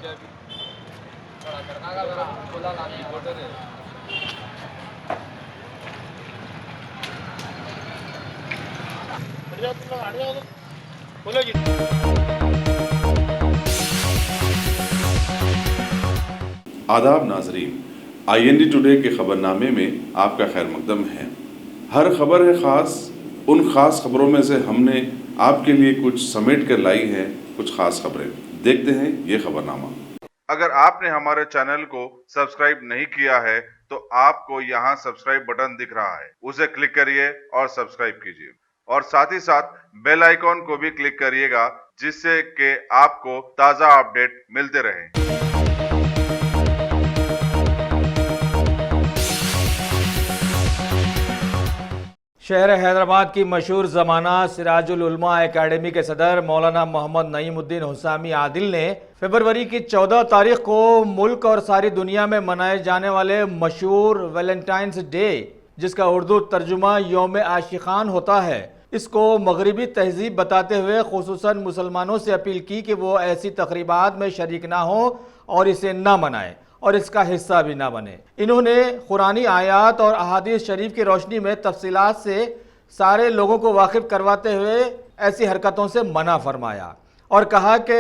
आदाब नाजरीन, IND today के खबरनामे में आपका खैर मकदम है। हर खबर है ख़ास। उन ख़ास खबरों में से हमने आपके लिए कुछ समेट कर लाई हैं कुछ ख़ास खबरें। देखते हैं ये खबरनामा। अगर आपने हमारे चैनल को सब्सक्राइब नहीं किया है तो आपको यहाँ सब्सक्राइब बटन दिख रहा है, उसे क्लिक करिए और सब्सक्राइब कीजिए और साथ ही साथ बेल आइकॉन को भी क्लिक करिएगा, जिससे कि आपको ताज़ा अपडेट मिलते रहें। शहर हैदराबाद की मशहूर ज़माना सिराजुल उलमा एकेडमी के सदर मौलाना मोहम्मद नईमुद्दीन हुसामी आदिल ने फरवरी की 14 तारीख को मुल्क और सारी दुनिया में मनाए जाने वाले मशहूर वैलेंटाइंस डे, जिसका उर्दू तर्जुमा यौम आशिकान होता है, इसको मगरिबी तहजीब बताते हुए खुसूसन मुसलमानों से अपील की कि वो ऐसी तकरीबात में शरीक ना हो और इसे ना मनाएं और इसका हिस्सा भी ना बने। इन्होंने कुरानी आयात और अहादीस शरीफ की रोशनी में तफसीलात से सारे लोगों को वाकिफ करवाते हुए ऐसी हरकतों से मना फरमाया और कहा कि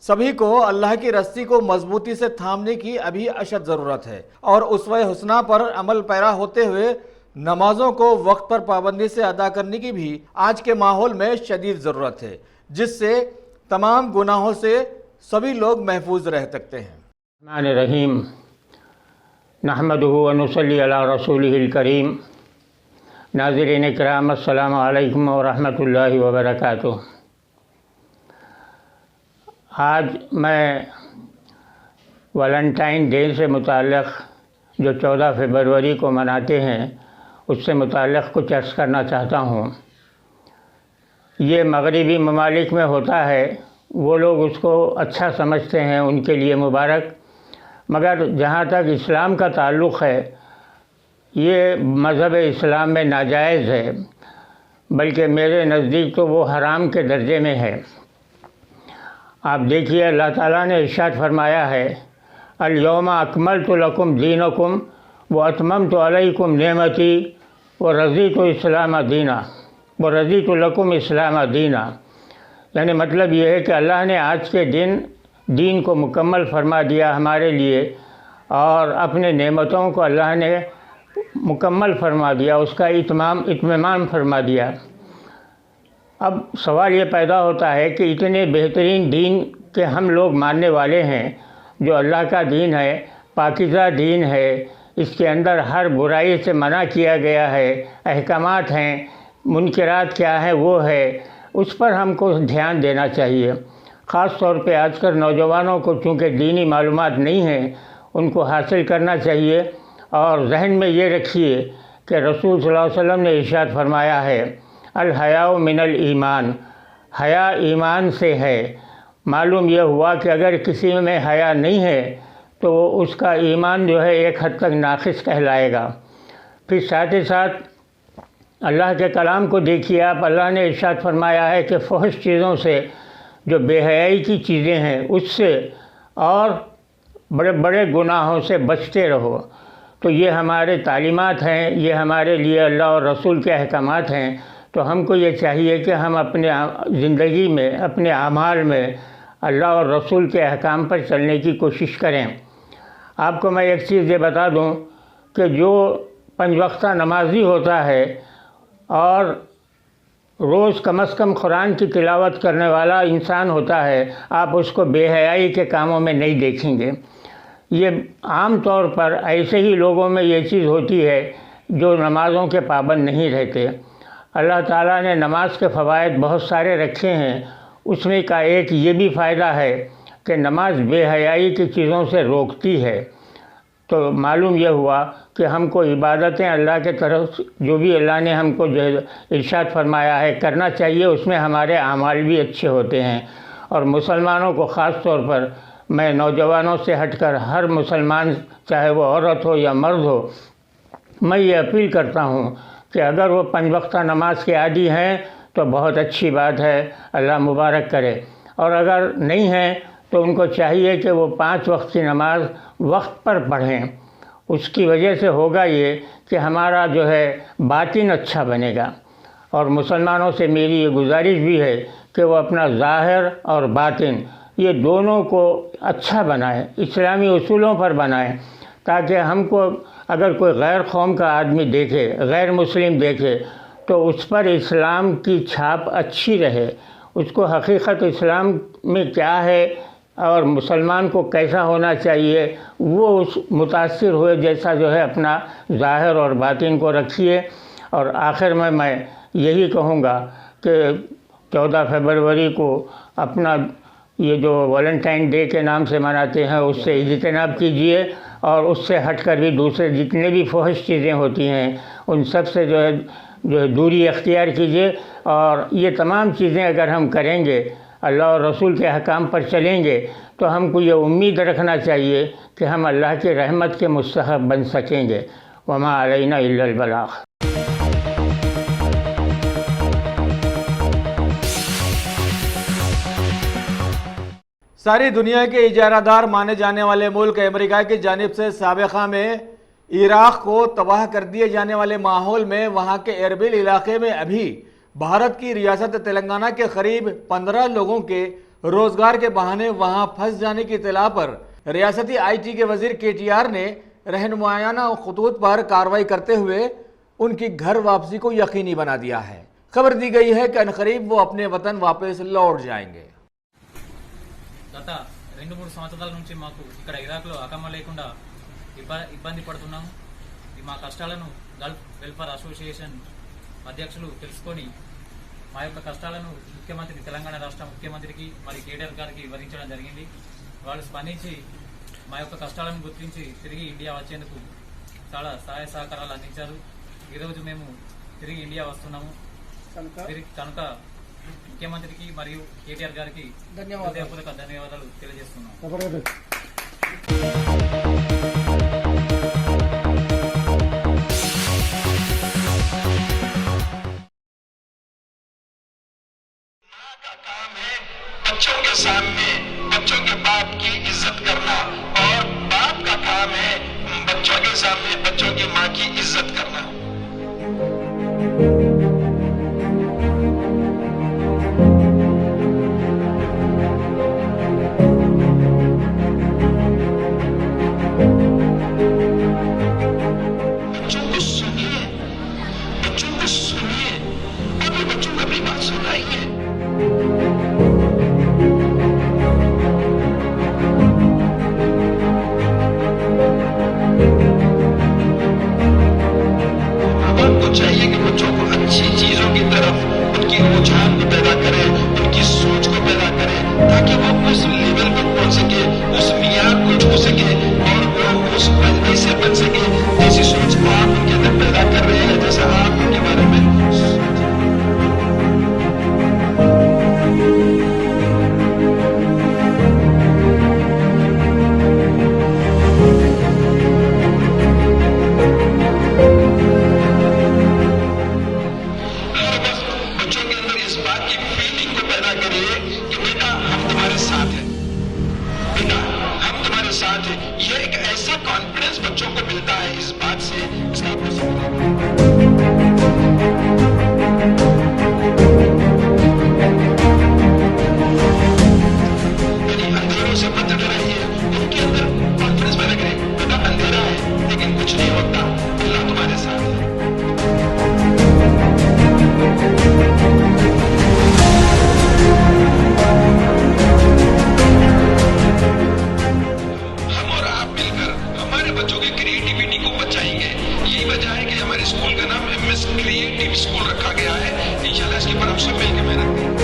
सभी को अल्लाह की रस्सी को मजबूती से थामने की अभी अशद ज़रूरत है और उसवे हुस्ना पर अमल पैरा होते हुए नमाजों को वक्त पर पाबंदी से अदा करने की भी आज के माहौल में शदीद ज़रूरत है, जिससे तमाम गुनाहों से सभी लोग महफूज रह सकते हैं। रहीम नहमदुहु व नुसल्ली अला रसूलिहिल करीम। नाज़रीन किराम अस्सलामु अलैकुम व रहमतुल्लाहि व बरकातुहू। आज मैं वैलेंटाइन डे से मुताल्लिक़ जो 14 फरवरी को मनाते हैं उससे मुताल्लिक़ कुछ अर्ज़ करना चाहता हूँ। ये मगरिबी ममालिक में होता है, वो लोग उसको अच्छा समझते हैं, उनके लिए मुबारक। मगर जहाँ तक इस्लाम का ताल्लुक़ है, ये मज़हब इस्लाम में नाजायज़ है, बल्कि मेरे नज़दीक तो वो हराम के दर्जे में है। आप देखिए, अल्लाह ताला ने इरशाद फरमाया है, अल यौमा अकमलतु लकुम दीनकुम व अतममतु अलैकुम नेमती व रज़ीतु इस्लाम दीना व रज़ीतु लकुम इस्लाम दीना। यानी मतलब ये है कि अल्लाह ने आज के दीन को मुकम्मल फरमा दिया हमारे लिए और अपने नेमतों को अल्लाह ने मुकम्मल फरमा दिया, उसका इत्माम फरमा दिया। अब सवाल ये पैदा होता है कि इतने बेहतरीन दीन के हम लोग मानने वाले हैं, जो अल्लाह का दीन है, पाकीज़ा दीन है, इसके अंदर हर बुराई से मना किया गया है, अहकामात हैं, मुनकरात क्या है वो है, उस पर हमको ध्यान देना चाहिए। ख़ास तौर पे आजकल नौजवानों को चूँकि दीनी मालूमात नहीं है, उनको हासिल करना चाहिए। और जहन में ये रखिए कि रसूल सल्लल्लाहु अलैहि वसल्लम ने इरशाद फरमाया है, अल हयाउ मिनल ईमान, हया ईमान से है। मालूम यह हुआ कि अगर किसी में हया नहीं है तो उसका ईमान जो है एक हद तक नाक़िस कहलाएगा। फिर साथ ही साथ अल्लाह के कलाम को देखिए आप, अल्लाह ने इरशाद फरमाया है कि फ़हश चीज़ों से, जो बेहयाई की चीज़ें हैं उससे और बड़े बड़े गुनाहों से बचते रहो। तो ये हमारे तालीमात हैं, ये हमारे लिए अल्लाह और रसूल के अहकामात हैं। तो हमको ये चाहिए कि हम अपने ज़िंदगी में, अपने आमाल में अल्लाह और रसूल के अहकाम पर चलने की कोशिश करें। आपको मैं एक चीज़ ये बता दूं कि जो 5 वक्ता नमाज़ी होता है और रोज़ कम से कम कुरान की तिलावत करने वाला इंसान होता है, आप उसको बेहयाई के कामों में नहीं देखेंगे। ये आम तौर पर ऐसे ही लोगों में ये चीज़ होती है जो नमाज़ों के पाबंद नहीं रहते। अल्लाह ताला ने नमाज के फ़वाइद बहुत सारे रखे हैं, उसमें का एक ये भी फ़ायदा है कि नमाज बेहयाई की चीज़ों से रोकती है। तो मालूम यह हुआ कि हमको इबादतें अल्लाह के तरफ जो भी अल्लाह ने हमको जो इरशाद फरमाया है करना चाहिए, उसमें हमारे आमाल भी अच्छे होते हैं। और मुसलमानों को ख़ास तौर पर, मैं नौजवानों से हटकर हर मुसलमान, चाहे वो औरत हो या मर्द हो, मैं ये अपील करता हूँ कि अगर वो 5 वक्ता नमाज के आदी हैं तो बहुत अच्छी बात है, अल्लाह मुबारक करे। और अगर नहीं हैं तो उनको चाहिए कि वो 5 वक्त की नमाज़ वक्त पर पढ़ें। उसकी वजह से होगा ये कि हमारा जो है बातिन अच्छा बनेगा। और मुसलमानों से मेरी ये गुजारिश भी है कि वो अपना ज़ाहिर और बातिन ये दोनों को अच्छा बनाएं, इस्लामी उसूलों पर बनाएं, ताकि हमको अगर कोई गैर कौम का आदमी देखे, गैर मुस्लिम देखे, तो उस पर इस्लाम की छाप अच्छी रहे, उसको हकीकत इस्लाम में क्या है और मुसलमान को कैसा होना चाहिए वो उस मुतासिर हुए जैसा जो है अपना ज़ाहिर और बातिन को रखिए। और आखिर में मैं यही कहूँगा कि 14 फरवरी को अपना ये जो वैलेंटाइन डे के नाम से मनाते हैं उससे इज्तिनाब कीजिए, और उससे हटकर भी दूसरे जितने भी फहश चीज़ें होती हैं उन सब से जो है दूरी अख्तियार कीजिए। और ये तमाम चीज़ें अगर हम करेंगे, अल्लाह और रसूल के अहकाम पर चलेंगे, तो हमको ये उम्मीद रखना चाहिए कि हम अल्लाह की रहमत के मुस्तहक़ बन सकेंगे। वमा अलैना इल्लल बलाग़। सारी दुनिया के इजारादार माने जाने वाले मुल्क अमेरिका की जानिब से साबिक़ा में इराक़ को तबाह कर दिए जाने वाले माहौल में वहाँ के एरबिल इलाके में अभी भारत की रियासत तेलंगाना के करीब 15 लोगों के रोजगार के बहाने वहाँ फंस जाने की इत्तला पर रियासती IT के वजीर KTR ने रहनुमायाना खतूत पर कार्रवाई करते हुए उनकी घर वापसी को यकीनी बना दिया है। खबर दी गई है कि अनकरीब वो अपने वतन वापस लौट जाएंगे। గత 2-3 సంవత్సరాల నుంచి మాకు ఇక్కడ ఇరాక్లో అకమ లేకుండా ఇబ్బంది పడుతున్నాము. మా కష్టాలను గల్ఫ్ వెల్ఫేర్ అసోసియేషన్ అధ్యక్షులు తెలుసుకొని మా యొక్క కష్టాలను ముఖ్యమంత్రి తెలంగాణ రాష్ట్ర ముఖ్యమంత్రికి మరి కేటీఆర్ గారికి వివరించడం జరిగింది. వాళ్ళు స్పందించి మా యొక్క కష్టాలను గుర్తించి తిరిగి ఇండియా వచ్చేందుకు చాలా సహాయ సహకారాలు అందించారు. ఈరోజు మేము తిరిగి ఇండియా వస్తున్నాము. కనుక ముఖ్యమంత్రికి మరియు కేటీఆర్ గారికి హృదయపూర్వక ధన్యవాదాలు తెలియజేస్తున్నాం. बच्चों के सामने बच्चों के बाप की इज्जत करना, और बाप का काम है बच्चों के सामने बच्चों की माँ की इज्जत करना। बच्चों को सुनिए, अपने बच्चों को अपनी बात सुनाइए। चाहिए कि बच्चों को अच्छी चीजों की तरफ उनकी रुझान को पैदा करें, उनकी सोच को पैदा करें, ताकि वो उस लेवल पर पहुंच सके, उस मियार को छू सके और वो उस ऐसे बन सके जैसी सोच आप उनके अंदर पैदा कर रहे हैं, जैसा आप उनके बारे में ये एक ऐसा कॉन्फिडेंस बच्चों को मिलता है इस बात से, इसका अंधेरों से मत डराइए, उनके अंदर कॉन्फिडेंस पैदा करें। बेटा अंधेरा है लेकिन कुछ नहीं होता, अल्लाह तुम्हारे साथ है। बच्चों की क्रिएटिविटी को बचाएंगे। यही वजह है कि हमारे स्कूल का नाम MS क्रिएटिव स्कूल रखा गया है। इंशाल्लाह इसके ऊपर हम सब मिलकर मेहनत करेंगे।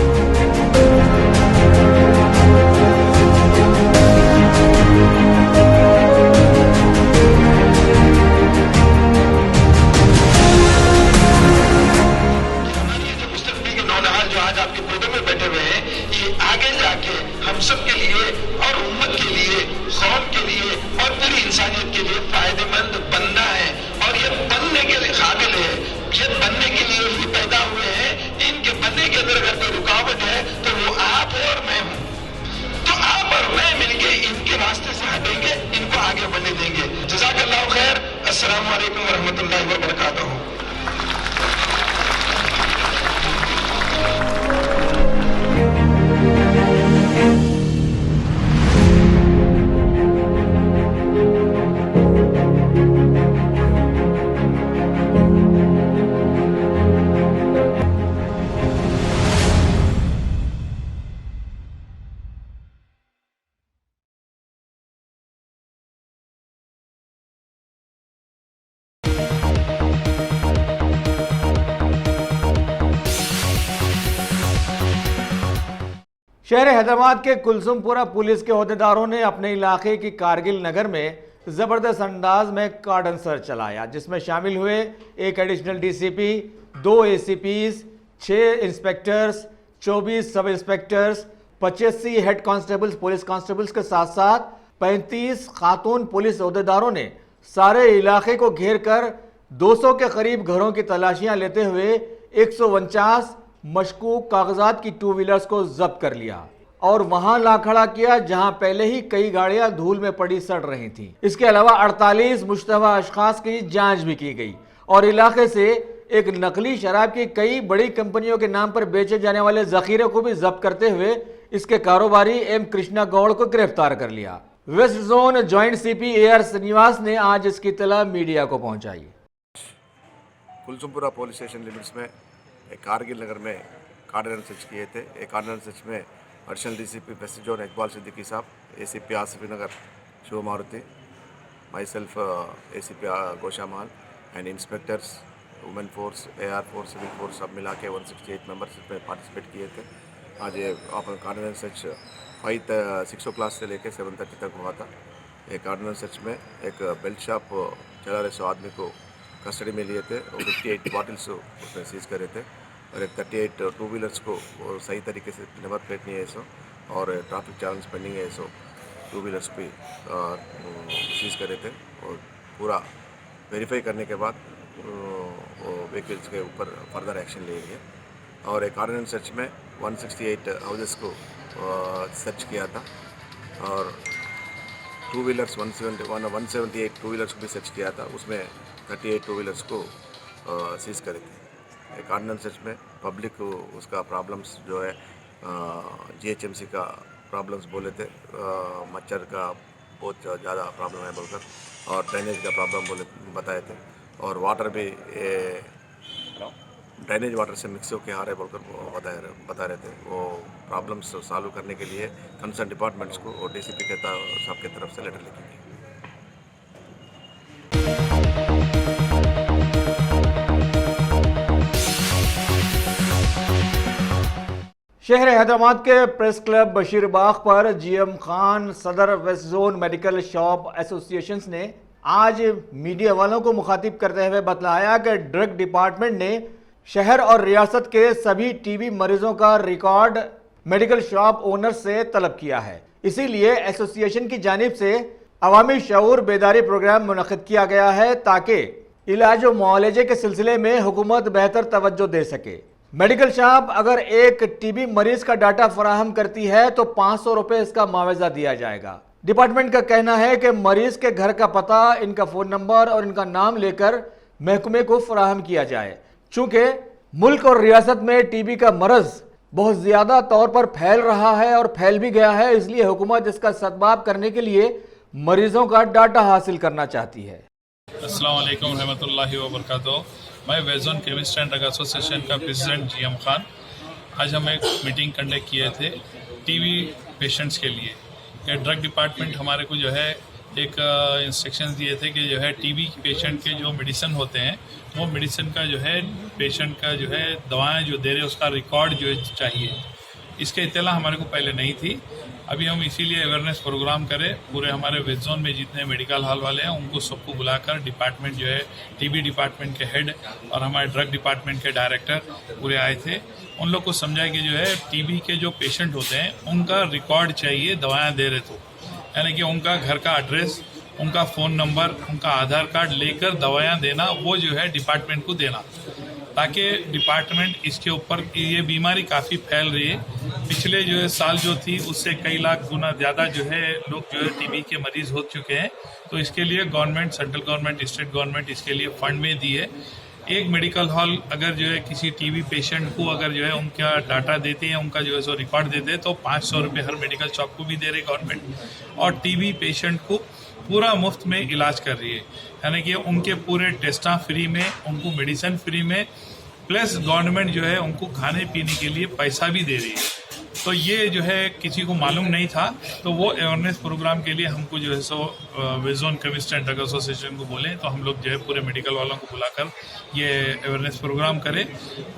शहर हैदराबाद के कुलसुमपुरा पुलिस के ओहदेदारों ने अपने इलाके की कारगिल नगर में जबरदस्त अंदाज में कार्डन सर्च चलाया, जिसमें शामिल हुए एक एडिशनल डीसीपी, 2 एसीपीज, 6 इंस्पेक्टर्स, 24 सब inspectors, 85 head constables police constables के साथ साथ 35 खातून पुलिस ओहदेदारों ने सारे इलाके को घेर कर 200 के करीब घरों की तलाशियां लेते हुए 149 मशकूक कागजात की 2 व्हीलर्स को जब्त कर लिया और वहां ला खड़ा किया जहां पहले ही कई गाड़ियां धूल में पड़ी सड़ रही थीं। इसके अलावा 48 मुश्तबा अशखास की जांच भी की गई और इलाके से एक नकली शराब की कई बड़ी कंपनियों के नाम पर बेचे जाने वाले जखीरे को भी जब्त करते हुए इसके कारोबारी एम कृष्णा गौड़ को गिरफ्तार कर लिया। West zone joint CP AR Srinivas ने आज इसकी इत्तला मीडिया को पहुंचाई। कुलसुमपुरा पुलिस स्टेशन लिमिट्स में एक कारगिल नगर में कार्डन सर्च किए थे। एक कार्डन सर्च में additional DCP west zone Iqbal Siddiqui साहब, ACP Asif Nagar Shiv Maruti, myself ACP Gosha Mahal and inspectors, women force, AR force, civil force सब मिला के 168 मेंबर्स इसमें पार्टिसिपेट किए थे। आज ये कार्डन सर्च 6 o'clock से लेकर 7:30 तक हुआ था। एक कार्डन सर्च में एक बेल्ट शॉप चला रहे 100 आदमी को कस्टडी में लिए थे और 58 बॉटल्स उसमें सीज करे थे और एक 38 2 व्हीलर्स को सही तरीके से नंबर प्लेट नहीं है सो और ट्रैफिक चालान पेंडिंग है सो 2 व्हीलर्स भी सीज करे थे और पूरा वेरीफाई करने के बाद व्हीकल्स के ऊपर फर्दर एक्शन लिए गए और एक कार्डन सर्च में 168 हाउसेस को सर्च किया था और 2 व्हीलर्स 178 2 व्हीलर्स को भी सर्च किया था। उसमें 38 2 व्हीलर्स को सीज करे थे। एक कार्डन सर्च में पब्लिक को उसका प्रॉब्लम्स जो है GHMC का प्रॉब्लम्स बोले थे, मच्छर का बहुत ज़्यादा प्रॉब्लम है बोलकर और ड्रेनेज का प्रॉब्लम बताए थे और वाटर भी ड्रेनेज वाटर से मिक्स होकर आ रहे बोलकर बता रहे थे। वो प्रॉब्लम्स सॉल्व करने के लिए कंसर्न डिपार्टमेंट्स को और DCP के साहब की तरफ से लेटर लिखेंगे। शहर हैदराबाद के प्रेस क्लब बशीरबाग पर GM खान सदर west zone medical shop association ने आज मीडिया वालों को मुखातिब करते हुए बतलाया कि ड्रग डिपार्टमेंट ने शहर और रियासत के सभी TB मरीजों का रिकॉर्ड मेडिकल शॉप ओनर से तलब किया है। इसीलिए एसोसिएशन की जानिब से अवामी शऊर बेदारी प्रोग्राम मुनक़िद किया गया है ताकि इलाज और मुआलजे के सिलसिले में हुकूमत बेहतर तवज्जो दे सके। मेडिकल शॉप अगर एक TB मरीज का डाटा फराहम करती है तो 500 रुपये इसका मुआवजा दिया जाएगा। डिपार्टमेंट का कहना है कि मरीज के घर का पता, इनका फ़ोन नंबर और इनका नाम लेकर महकमे को फराहम किया जाए। चूँकि मुल्क और रियासत में TB का मरज़ बहुत ज़्यादा तौर पर फैल रहा है और फैल भी गया है, इसलिए हुकूमत इसका सद्भाव करने के लिए मरीजों का डाटा हासिल करना चाहती है। अस्सलाम वालेकुम रहमतुल्लाहि व बरकातहू। मैं west zone chemist and drug association का प्रेसिडेंट GM खान। आज हम एक मीटिंग कंडक्ट किए थे TB पेशेंट्स के लिए। ये ड्रग डिपार्टमेंट हमारे को जो है एक इंस्ट्रक्शंस दिए थे कि जो है TB पेशेंट के जो मेडिसिन होते हैं वो मेडिसिन का जो है पेशेंट का जो है दवाएं जो दे रहे उसका रिकॉर्ड जो चाहिए। इसके इत्तला हमारे को पहले नहीं थी। अभी हम इसीलिए अवेयरनेस प्रोग्राम करें, पूरे हमारे वेस्ट जोन में जितने मेडिकल हॉल वाले हैं उनको सबको बुलाकर डिपार्टमेंट जो है TB डिपार्टमेंट के हेड और हमारे ड्रग डिपार्टमेंट के डायरेक्टर पूरे आए थे। उन लोग को समझाया कि जो है TB के जो पेशेंट होते हैं उनका रिकॉर्ड चाहिए दवाएं दे रहे तो, यानी कि उनका घर का एड्रेस, उनका फ़ोन नंबर, उनका आधार कार्ड लेकर दवाएं देना, वो जो है डिपार्टमेंट को देना, ताकि डिपार्टमेंट इसके ऊपर ये बीमारी काफ़ी फैल रही है। पिछले जो है साल जो थी उससे कई लाख गुना ज़्यादा जो है लोग जो है TB के मरीज़ हो चुके हैं। तो इसके लिए government, central government, state government इसके लिए फंड में दी है। एक मेडिकल हॉल अगर जो है किसी TB पेशेंट को अगर जो है उनका डाटा देते हैं, उनका जो है सो रिकॉर्ड देते हैं तो 500 रुपये हर मेडिकल शॉप को भी दे रही गवर्नमेंट और TB पेशेंट को पूरा मुफ्त में इलाज कर रही है, यानी कि उनके पूरे टेस्टा फ्री में, उनको मेडिसिन फ्री में, प्लस गवर्नमेंट जो है उनको खाने पीने के लिए पैसा भी दे रही है। तो ये जो है किसी को मालूम नहीं था, तो वो अवेयरनेस प्रोग्राम के लिए हमको जो है सो वेजोन केमिस्ट एंड ड्रग एसोसिएशन को बोले, तो हम लोग जो है पूरे मेडिकल वालों को बुलाकर ये अवेयरनेस प्रोग्राम करें।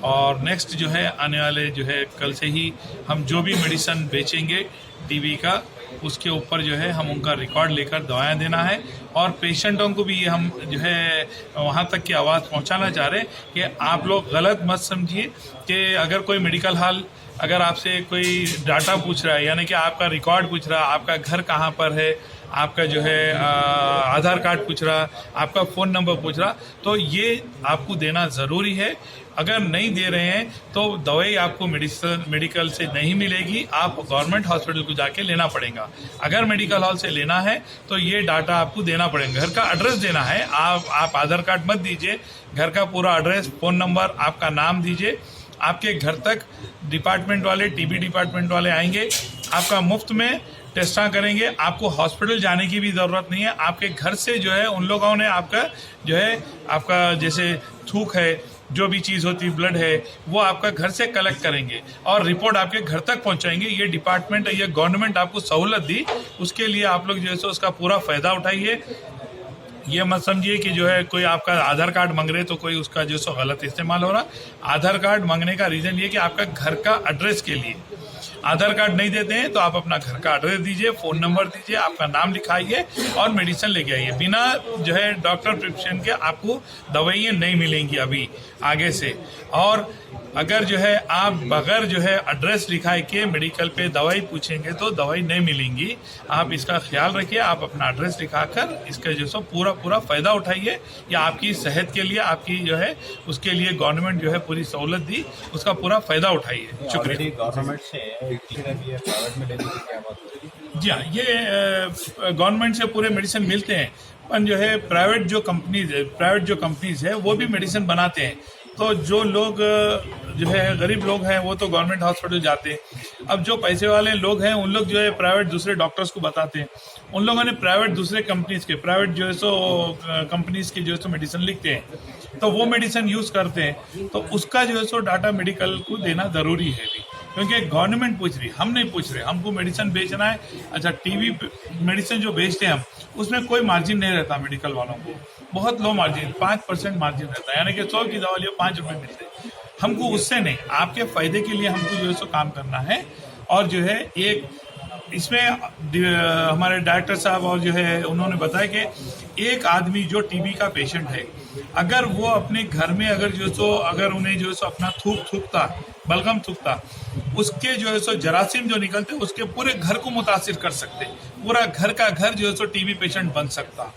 और नेक्स्ट जो है आने वाले जो है कल से ही हम जो भी मेडिसिन बेचेंगे टीबी का, उसके ऊपर जो है हम उनका रिकॉर्ड लेकर दवाएं देना है। और पेशेंटों को भी हम जो है वहाँ तक की आवाज़ पहुँचाना चाह रहे हैं कि आप लोग गलत मत समझिए कि अगर कोई मेडिकल हॉल अगर आपसे कोई डाटा पूछ रहा है, यानी कि आपका रिकॉर्ड पूछ रहा है, आपका घर कहाँ पर है, आपका जो है आधार कार्ड पूछ रहा, आपका फ़ोन नंबर पूछ रहा, तो ये आपको देना ज़रूरी है। अगर नहीं दे रहे हैं तो दवाई आपको मेडिकल से नहीं मिलेगी, आप गवर्नमेंट हॉस्पिटल को जाके लेना पड़ेगा। अगर मेडिकल हॉल से लेना है तो ये डाटा आपको देना पड़ेगा। घर का एड्रेस देना है, आप आधार कार्ड मत दीजिए, घर का पूरा एड्रेस, फ़ोन नंबर, आपका नाम दीजिए। आपके घर तक डिपार्टमेंट वाले, टीबी डिपार्टमेंट वाले आएंगे, आपका मुफ्त में टेस्टा करेंगे। आपको हॉस्पिटल जाने की भी ज़रूरत नहीं है। आपके घर से जो है उन लोगों ने आपका जो है आपका जैसे थूक है, जो भी चीज़ होती है, ब्लड है, वो आपका घर से कलेक्ट करेंगे और रिपोर्ट आपके घर तक पहुंचाएंगे। ये डिपार्टमेंट, ये गवर्नमेंट आपको सहूलत दी, उसके लिए आप लोग जो है सो उसका पूरा फ़ायदा उठाइए। ये मत समझिए कि जो है कोई आपका आधार कार्ड मांग रहे तो कोई उसका जो सो गलत इस्तेमाल हो रहा। आधार कार्ड मांगने का रीज़न ये कि आपका घर का एड्रेस के लिए। आधार कार्ड नहीं देते हैं तो आप अपना घर का एड्रेस दीजिए, फ़ोन नंबर दीजिए, आपका नाम लिखाइए और मेडिसिन लेके आइए। बिना जो है डॉक्टर प्रिस्क्रिप्शन के आपको दवाइयाँ नहीं मिलेंगी अभी आगे से। और अगर जो है आप बगैर जो है एड्रेस लिखाए के मेडिकल पे दवाई पूछेंगे तो दवाई नहीं मिलेंगी। आप इसका ख्याल रखिए, आप अपना एड्रेस लिखाकर इसका जो सो पूरा फ़ायदा उठाइए। या आपकी सेहत के लिए, आपकी जो है उसके लिए गवर्नमेंट जो है पूरी सहूलत दी, उसका पूरा फ़ायदा उठाइए। शुक्रिया। गवर्नमेंट से प्राइवेट में लेने की क्या बात हो रही है? जी हाँ, ये गवर्नमेंट से पूरे मेडिसिन मिलते हैं, पर जो है प्राइवेट जो कंपनीज है वो भी मेडिसिन बनाते हैं। तो जो लोग जो है गरीब लोग हैं वो तो गवर्नमेंट हॉस्पिटल जाते हैं। अब जो पैसे वाले लोग हैं उन लोग जो है प्राइवेट दूसरे डॉक्टर्स को बताते हैं। उन लोगों ने प्राइवेट दूसरे कंपनीज के प्राइवेट जो है सो कंपनीज की जो है सो मेडिसिन लिखते हैं, तो वो मेडिसिन यूज़ करते हैं। तो उसका जो है सो डाटा मेडिकल को देना ज़रूरी है भी, क्योंकि गवर्नमेंट पूछ रही, हम नहीं पूछ रहे। हमको मेडिसिन बेचना है। अच्छा, टीबी मेडिसिन जो बेचते हैं हम, उसमें कोई मार्जिन नहीं रहता मेडिकल वालों को, बहुत लो मार्जिन, 5% मार्जिन रहता है, यानी कि 100 की दवा लियो 5 रुपये मिलते हैं। हमको उससे नहीं, आपके फ़ायदे के लिए हमको जो है सो काम करना है। और जो है एक इसमें हमारे डायरेक्टर साहब और जो है उन्होंने बताया कि एक आदमी जो टीबी का पेशेंट है, अगर वो अपने घर में अगर जो सो अगर उन्हें जो है सो अपना थूकता, बलगम थूकता, उसके जो है सो जरासीम जो निकलते उसके पूरे घर को मुतासिर कर सकते, पूरा घर का घर जो है सो टीबी पेशेंट बन सकता।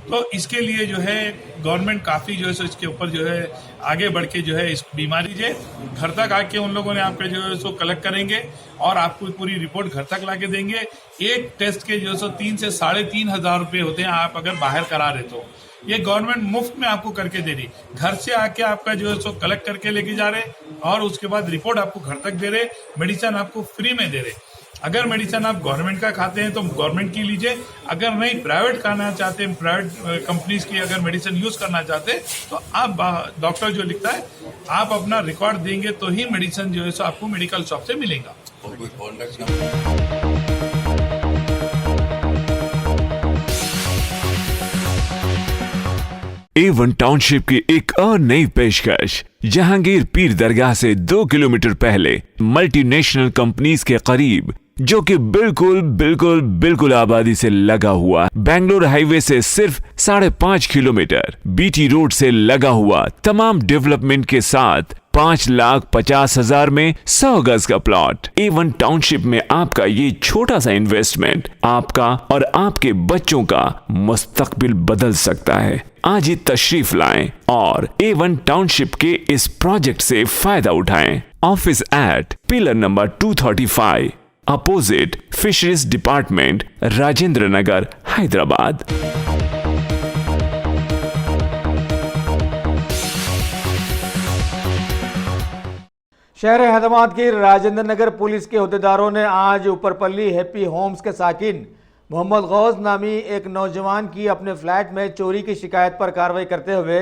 तो इसके लिए जो है गवर्नमेंट काफ़ी जो है सो इसके ऊपर जो है आगे बढ़ के जो है इस बीमारी जो घर तक आके उन लोगों ने आपके जो है सो कलेक्ट करेंगे और आपको पूरी रिपोर्ट घर तक ला के देंगे। एक टेस्ट के जो है सो 3 से 3,500 रुपये होते हैं, आप अगर बाहर करा रहे तो ये गवर्नमेंट मुफ्त में आपको करके दे रही। घर से आके आपका जो है सो कलेक्ट करके लेके जा रहे और उसके बाद रिपोर्ट आपको घर तक दे रहे, मेडिसिन आपको फ्री में दे रहे। अगर मेडिसिन आप गवर्नमेंट का खाते हैं तो गवर्नमेंट की लीजिए, अगर नहीं प्राइवेट खाना चाहते हैं, प्राइवेट कंपनीज की अगर मेडिसिन यूज़ करना चाहते हैं तो आप डॉक्टर जो लिखता है आप अपना रिकॉर्ड देंगे तो ही मेडिसिन जो है सो आपको मेडिकल शॉप से मिलेगा। A1 टाउनशिप की एक और नई पेशकश। जहांगीर पीर दरगाह से 2 किलोमीटर पहले मल्टीनेशनल कंपनीज के करीब, जो कि बिल्कुल आबादी से लगा हुआ, बेंगलोर हाईवे से सिर्फ 5.5 किलोमीटर, बीटी रोड से लगा हुआ, तमाम डेवलपमेंट के साथ 5,50,000 में 100 गज का प्लॉट। A1 टाउनशिप में आपका ये छोटा सा इन्वेस्टमेंट आपका और आपके बच्चों का मुस्तकबिल बदल सकता है। आज ही तशरीफ लाएं और A1 टाउनशिप के इस प्रोजेक्ट से फायदा उठाएं। Office at pillar number 235, opposite fisheries department, Rajendra Nagar, Hyderabad. शहर हैदराबाद की राजेंद्र नगर पुलिस के अहदेदारों ने आज ऊपरपल्ली हैप्पी होम्स के साकिन मोहम्मद गौस नामी एक नौजवान की अपने फ्लैट में चोरी की शिकायत पर कार्रवाई करते हुए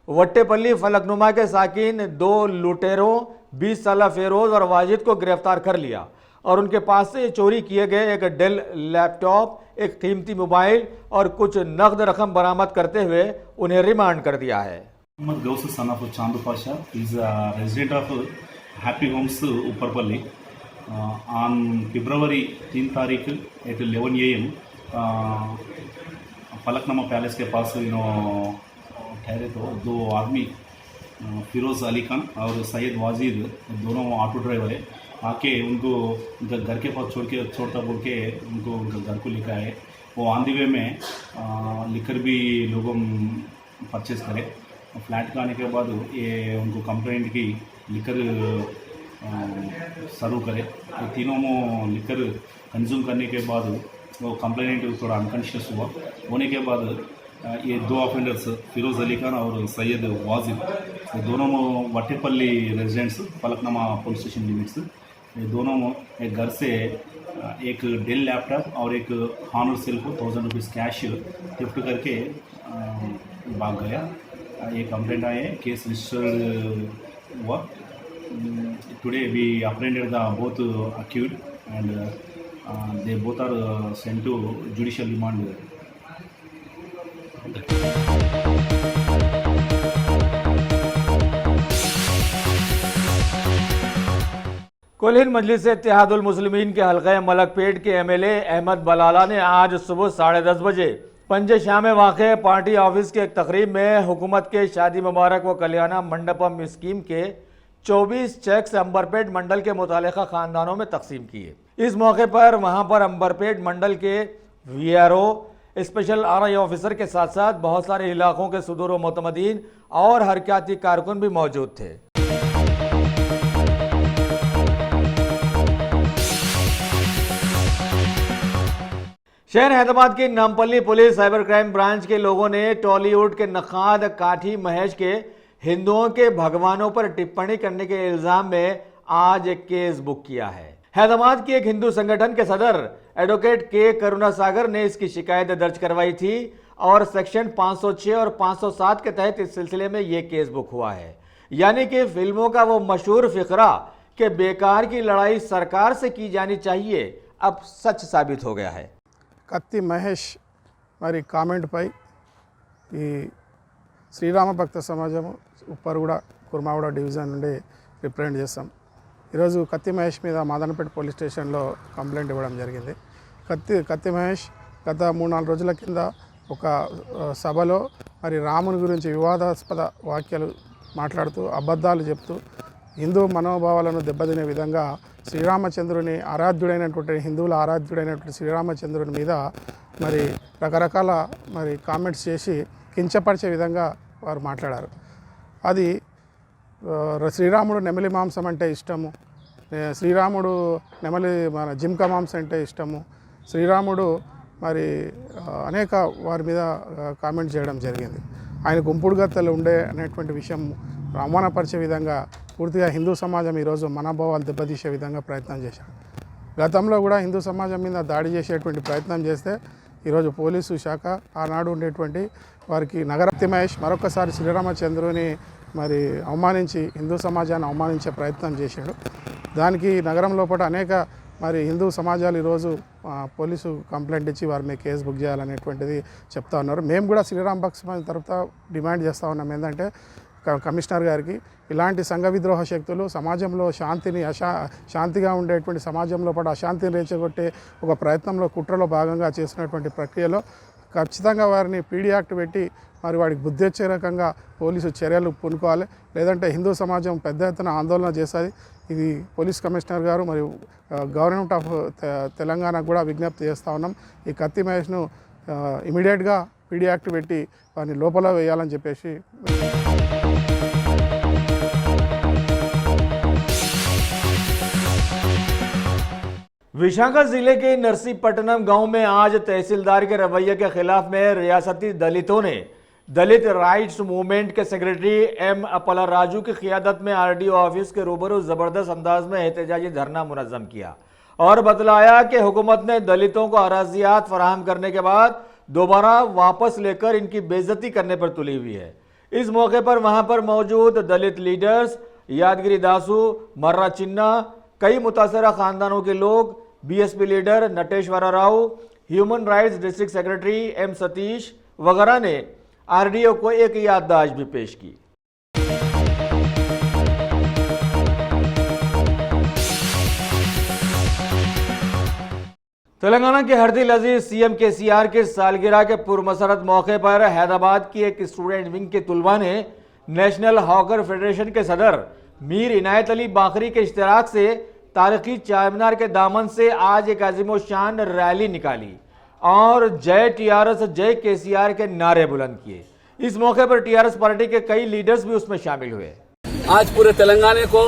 वट्टेपल्ली फलकनुमा के साकिन 2 लुटेरों 20 साल फेरोज और वाजिद को गिरफ्तार कर लिया। और उनके पास से चोरी किए गए एक डेल लैपटॉप, एक कीमती मोबाइल और कुछ नकद रकम बरामद करते हुए उन्हें रिमांड कर दिया है। Muhammad Gausu, son of Chandu Pasha, is a resident of Happy Homes, Upperpalli. On February 3 तारीख at 11 AM, फलकनुमा पैलेस के पास ठहरे तो दो आदमी फिरोज़ अली खान और सैयद वाजिद, दोनों ऑटो ड्राइवर है, आके उनको उनका घर के पास छोड़ता बोल के उनको उनका घर को लेकर आए। वो ऑन दी वे में लिकर भी लोगों परचेज़ करे। फ्लैट का आने के बाद ये उनको कंप्लेंट की लिकर सर्व करे। तो तीनों में लिकर कंज्यूम करने के बाद वो कंप्लेंट थोड़ा अनकॉन्शियस होने के बाद ये दो ऑफेंडर्स फिरोज़ अली खान और सैयद वाजिद, ये दोनों Vattepally residents, Falaknuma police station limits, ये दोनों एक घर से एक डेल लैपटॉप और एक हॉनर सेल को 1000 रुपीज़ कैश गिफ्ट करके भाग गया। ये कंप्लेंट आए, केस रजिस्टर्ड हुआ। Today we apprehended the both accused and they both are sent to judicial remand. Kul Majlis Ittehadul Muslimeen के हल्का मलकपेट के MLA अहमद बलाला ने आज सुबह 10:30 बजे पंजे शाह में वाक़े पार्टी ऑफिस के एक तकरीब में हुकूमत के शादी मुबारक व कल्याणा मंडपम स्कीम के 24 चेक्स अंबरपेट मंडल के मुतालिका ख़ानदानों में तकसीम किए। इस मौके पर वहां पर अंबरपेट मंडल के VRO, स्पेशल RI ऑफिसर के साथ साथ बहुत सारे इलाकों के सुदूर व मुतमदीन और हरकती कारकुन भी मौजूद थे। शहर हैदराबाद की Nampally police cyber crime branch के लोगों ने टॉलीवुड के नक्काद काठी महेश के हिंदुओं के भगवानों पर टिप्पणी करने के इल्जाम में आज एक केस बुक किया है। हैदराबाद की एक हिंदू संगठन के सदर एडवोकेट के करुणासागर ने इसकी शिकायत दर्ज करवाई थी और सेक्शन 506 और 507 के तहत इस सिलसिले में यह केस बुक हुआ है। यानी कि फिल्मों का वो मशहूर फिक्रा कि बेकार की लड़ाई सरकार से की जानी चाहिए अब सच साबित हो गया है। కత్తి మహేష్ మరి కామెంట్ పై ఈ శ్రీరామ భక్త సమాజం ఉప్పర్గూడ కుర్మాగూడ డివిజన్ నుండి రిప్రజెంట్ చేస్తాం। ఈరోజు కత్తి మహేష్ మీద మాదనపేట పోలీస్ స్టేషన్లో కంప్లైంట్ ఇవ్వడం జరిగింది। కత్తి మహేష్ గత 3-4 రోజుల కింద ఒక సభలో మరి రాముని గురించి వివాదాస్పద వాక్యాలు మాట్లాడుతూ అబద్ధాలు చెప్తూ హిందూ మనోభావాలను దెబ్బతినే విధంగా శ్రీరామచంద్రుని ఆరాధ్యుడైనటువంటి హిందువుల ఆరాధ్యుడైనటువంటి శ్రీరామచంద్రుని మీద మరి రకరకాల మరి కామెంట్స్ చేసి కించపరిచే విధంగా వారు మాట్లాడారు। అది శ్రీరాముడు నెమలి మాంసం అంటే ఇష్టము, శ్రీరాముడు మన జింక మాంసం అంటే ఇష్టము, శ్రీరాముడు మరి అనేక వారి మీద కామెంట్ చేయడం జరిగింది। ఆయన గుంపుడు గత్తలు ఉండే అనేటువంటి విషయం అవమానపరిచే విధంగా పూర్తిగా హిందూ సమాజం ఈరోజు మనోభావాలు దెబ్బతీసే విధంగా ప్రయత్నం చేశారు। గతంలో కూడా హిందూ సమాజం మీద దాడి చేసేటువంటి ప్రయత్నం చేస్తే ఈరోజు పోలీసు శాఖ ఆనాడు ఉండేటువంటి వారికి కత్తి మహేష్ మరొకసారి శ్రీరామచంద్రుని మరి అవమానించి హిందూ సమాజాన్ని అవమానించే ప్రయత్నం చేశాడు। దానికి నగరం లోపల అనేక మరి హిందూ సమాజాలు ఈరోజు పోలీసు కంప్లైంట్ ఇచ్చి వారి మీద కేసు బుక్ చేయాలనేటువంటిది చెప్తా ఉన్నారు। మేము కూడా శ్రీరామ భక్త సమాజం తరఫున డిమాండ్ చేస్తూ ఉన్నాం ఏంటంటే కమిషనర్ గారికి ఇలాంటి సంఘ విద్రోహ శక్తులు సమాజంలో శాంతిగా ఉండేటువంటి సమాజంలో కూడా అశాంతిని రెచ్చగొట్టే ఒక ప్రయత్నంలో కుట్రలో భాగంగా చేసినటువంటి ప్రక్రియలో ఖచ్చితంగా వారిని పీడీ యాక్ట్ పెట్టి మరి వాడికి బుద్ధి వచ్చే రకంగా పోలీసు చర్యలు పూనుకోవాలి, లేదంటే హిందూ సమాజం పెద్ద ఎత్తున ఆందోళన చేస్తుంది। ఇది పోలీస్ కమిషనర్ గారు మరియు గవర్నమెంట్ ఆఫ్ తెలంగాణకు కూడా విజ్ఞప్తి చేస్తూ ఉన్నాం। ఈ కత్తి మహేష్ను ఇమీడియట్గా పీడీ యాక్ట్ పెట్టి వారిని లోపల వేయాలని చెప్పేసి विशाखा जिले के नरसीपट्टनम गांव में आज तहसीलदार के रवैये के खिलाफ में रियासती दलितों ने दलित राइट्स मूवमेंट के सेक्रेटरी M अपला राजू की क़ियादत में RDO ऑफिस के रूबरू ज़बरदस्त अंदाज में एहतजाजी धरना मुनज़्ज़म किया और बतलाया कि हुकूमत ने दलितों को अराज़ियात फराहम करने के बाद दोबारा वापस लेकर इनकी बेइज्जती करने पर तुली हुई है। इस मौके पर वहां पर मौजूद दलित लीडर्स यादगिरी दासू, मर्रा चिन्ना, कई मुतासरा खानदानों के लोग, BSP leader Nateshwar Rao, human rights district secretary M Satish वगैरह ने आरडीओ को एक याददाश्त भी पेश की। तेलंगाना के हरदिल अजीज सीएम केसीआर के सालगिरह के पुरमसरत मौके पर हैदराबाद की एक स्टूडेंट विंग के तुलबा ने नेशनल हॉकर फेडरेशन के सदर मीर इनायत अली बाकरी के इश्तिराक से तारीखी चार मीनार के दामन से आज एक अजीमोशान रैली निकाली और जय टीआरएस जय केसीआर के नारे बुलंद किए। इस मौके पर टीआरएस पार्टी के कई लीडर्स भी उसमें शामिल हुए। आज पूरे तेलंगाना को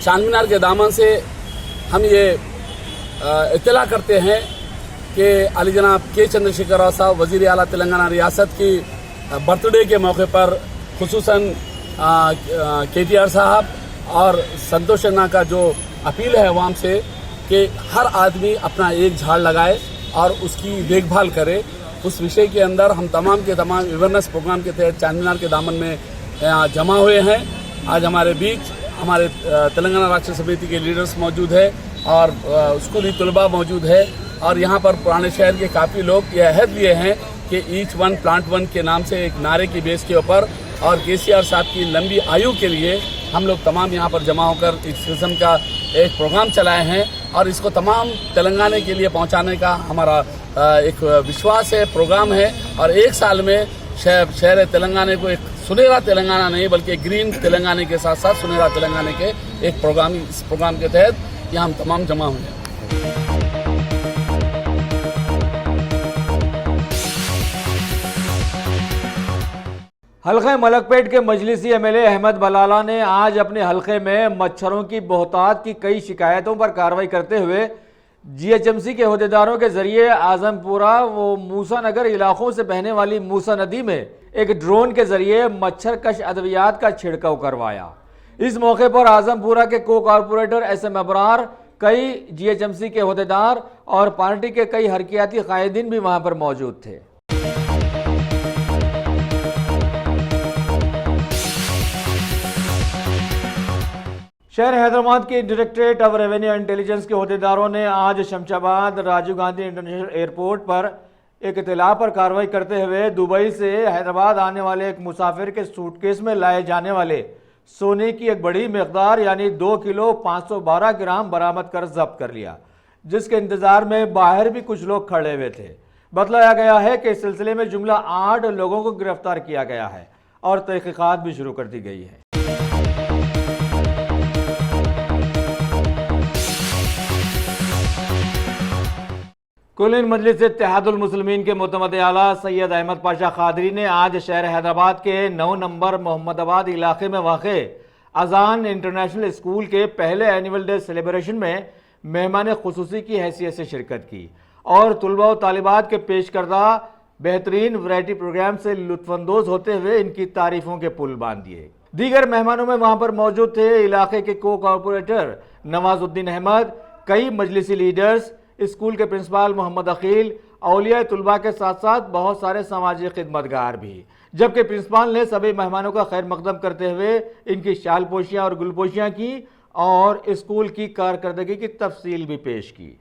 चार मीनार के दामन से हम ये इत्तला करते हैं कि अली जनाब के चंद्रशेखर राव साहब वज़ीर आला तेलंगाना रियासत की बर्थडे के मौके पर खुसूसन केटीआर साहब और संतोष अन्ना का जो अपील है अवाम से कि हर आदमी अपना एक झाड़ लगाए और उसकी देखभाल करे, उस विषय के अंदर हम तमाम के तमाम अवेयरनेस प्रोग्राम के तहत चार मीनार के दामन में जमा हुए हैं। आज हमारे बीच हमारे तेलंगाना राष्ट्र समिति के लीडर्स मौजूद है और स्कूली तलबा मौजूद है और यहाँ पर पुराने शहर के काफ़ी लोग ये अहद लिए हैं कि ईच वन प्लांट वन के नाम से एक नारे की बेस के ऊपर और केसीआर साहब की लंबी आयु के लिए हम लोग तमाम यहाँ पर जमा होकर इस किस्म का एक प्रोग्राम चलाए हैं और इसको तमाम तेलंगाना के लिए पहुँचाने का हमारा एक विश्वास है, प्रोग्राम है और एक साल में शहर तेलंगाना को एक सुनहरा तेलंगाना नहीं बल्कि ग्रीन तेलंगाना के साथ साथ सुनहरा तेलंगाना के एक प्रोग्राम, इस प्रोग्राम के तहत यहाँ हम तमाम जमा हुए हैं। हल्के मलकपेट के मजलिसी एमएलए अहमद बलाला ने आज अपने हल्के में मच्छरों की बहुतात की कई शिकायतों पर कार्रवाई करते हुए जीएचएमसी के अहदेदारों के जरिए आजमपुरा व मूसा नगर इलाकों से बहने वाली मूसा नदी में एक ड्रोन के जरिए मच्छर कश अद्वियात का छिड़काव करवाया। इस मौके पर आजमपुरा के को कारपोरेटर एसएम अबरार, कई जीएचएमसी के अहदेदार और पार्टी के कई हरकियाती कायदीन भी वहां पर मौजूद थे। शहर हैदराबाद के डायरेक्टरेट ऑफ रेवेन्यू इंटेलिजेंस के अहदेदारों ने आज शमशाबाद राजीव गांधी इंटरनेशनल एयरपोर्ट पर एक इत्तला पर कार्रवाई करते हुए दुबई से हैदराबाद आने वाले एक मुसाफिर के सूटकेस में लाए जाने वाले सोने की एक बड़ी मिकदार यानी 2 किलो 512 ग्राम बरामद कर जब्त कर लिया, जिसके इंतजार में बाहर भी कुछ लोग खड़े हुए थे। बतलाया गया है कि इस सिलसिले में जुमला 8 लोगों को गिरफ्तार किया गया है और तहकीकात भी शुरू कर दी गई है। कुलीन मजलिस इत्तेहादुल मुस्लिमीन के मुतमद आला सैयद अहमद पाशा खादरी ने आज शहर हैदराबाद के 9 नंबर मोहम्मदाबाद इलाके में वाक़े अजान इंटरनेशनल स्कूल के पहले एनुअल डे सेलिब्रेशन में मेहमान खुसूसी की हैसियत से शिरकत की और तुलबा व तालिबात के पेश करदा बेहतरीन वैरायटी प्रोग्राम से लुत्फानंदोज होते हुए इनकी तारीफों के पुल बांध दिए। दीगर मेहमानों में वहां पर मौजूद थे इलाके के को कारपोरेटर नवाजुद्दीन अहमद, कई मजलिसी लीडर्स, स्कूल के प्रिंसिपल मोहम्मद अकील, औलिया तुलबा के साथ साथ बहुत सारे समाजी खिदमतगार भी। जबकि प्रिंसिपल ने सभी मेहमानों का खैर मकदम करते हुए इनकी शाल पोशियाँ और गुलपोशियाँ की और स्कूल की कारकर्दगी की तफसील भी पेश की।